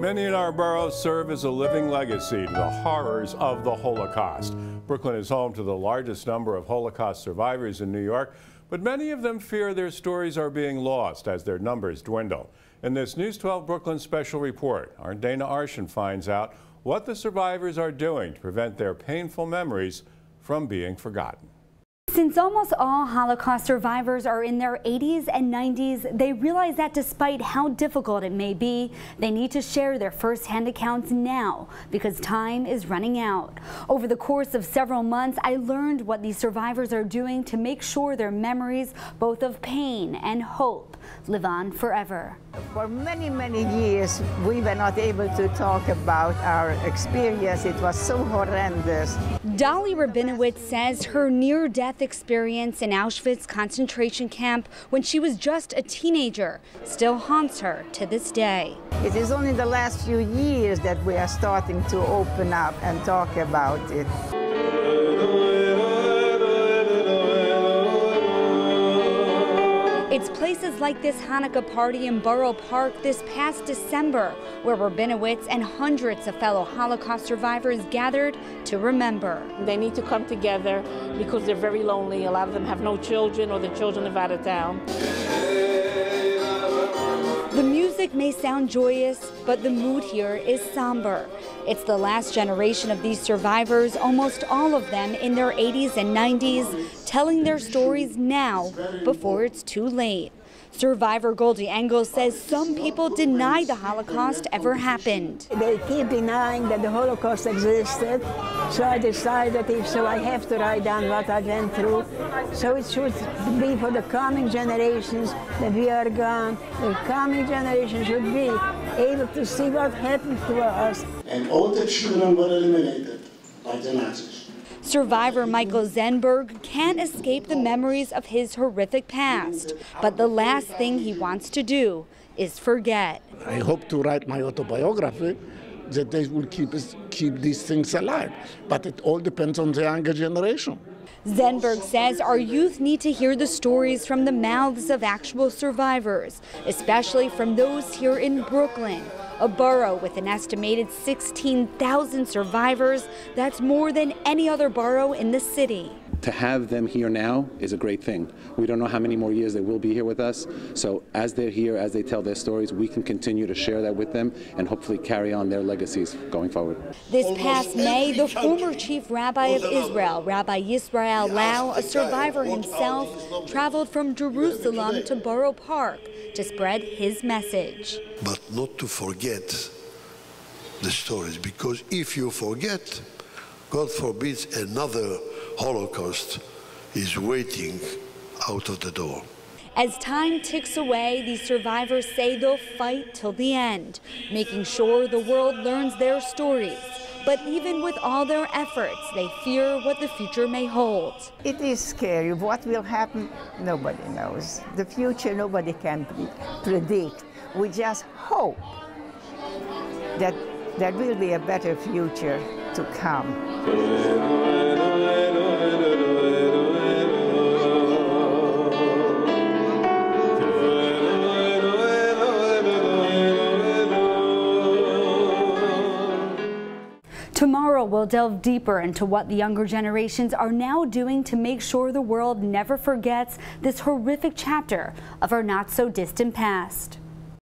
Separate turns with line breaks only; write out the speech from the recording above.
Many in our boroughs serve as a living legacy to the horrors of the Holocaust. Brooklyn is home to the largest number of Holocaust survivors in New York, but many of them fear their stories are being lost as their numbers dwindle. In this News 12 Brooklyn special report, our Dana Arschin finds out what the survivors are doing to prevent their painful memories from being forgotten.
Since almost all Holocaust survivors are in their 80s and 90s, they realize that despite how difficult it may be, they need to share their first-hand accounts now because time is running out. Over the course of several months, I learned what these survivors are doing to make sure their memories, both of pain and hope, live on forever.
For many, many years, we were not able to talk about our experience. It was so horrendous.
Dolly Rabinowitz says her near-death experience in Auschwitz concentration camp when she was just a teenager still haunts her to this day.
It is only the last few years that we are starting to open up and talk about it.
It's places like this Hanukkah party in Borough Park this past December where Rabinowitz and hundreds of fellow Holocaust survivors gathered to remember.
They need to come together because they're very lonely. A lot of them have no children or the children live out of town.
The music may sound joyous, but the mood here is somber. It's the last generation of these survivors, almost all of them in their 80s and 90s, telling their stories now before it's too late. Survivor Goldie Engel says some people deny the Holocaust ever happened.
They keep denying that the Holocaust existed, so I decided if so I have to write down what I went through. So it should be for the coming generations that we are gone. The coming generations should be able to see what happened to us.
And all the children were eliminated by the Nazis.
Survivor Michael Zenberg can't escape the memories of his horrific past, but the last thing he wants to do is forget.
I hope to write my autobiography that they will keep these things alive, but it all depends on the younger generation.
Zenberg says our youth need to hear the stories from the mouths of actual survivors, especially from those here in Brooklyn, a borough with an estimated 16,000 survivors. That's more than any other borough in the city.
To have them here now is a great thing. We don't know how many more years they will be here with us. So as they're here, as they tell their stories, we can continue to share that with them and hopefully carry on their legacies going forward.
This past May, the former chief rabbi of Israel, Rabbi Yisrael Lau, a survivor himself, traveled from Jerusalem to Borough Park to spread his message.
But not to forget the stories, because if you forget, God forbids, another Holocaust is waiting out of the door.
As time ticks away, these survivors say they'll fight till the end, making sure the world learns their stories. But even with all their efforts, they fear what the future may hold.
It is scary. What will happen, nobody knows. The future, nobody can predict. We just hope that there will be a better future to come.
Tomorrow, we'll delve deeper into what the younger generations are now doing to make sure the world never forgets this horrific chapter of our not-so-distant past.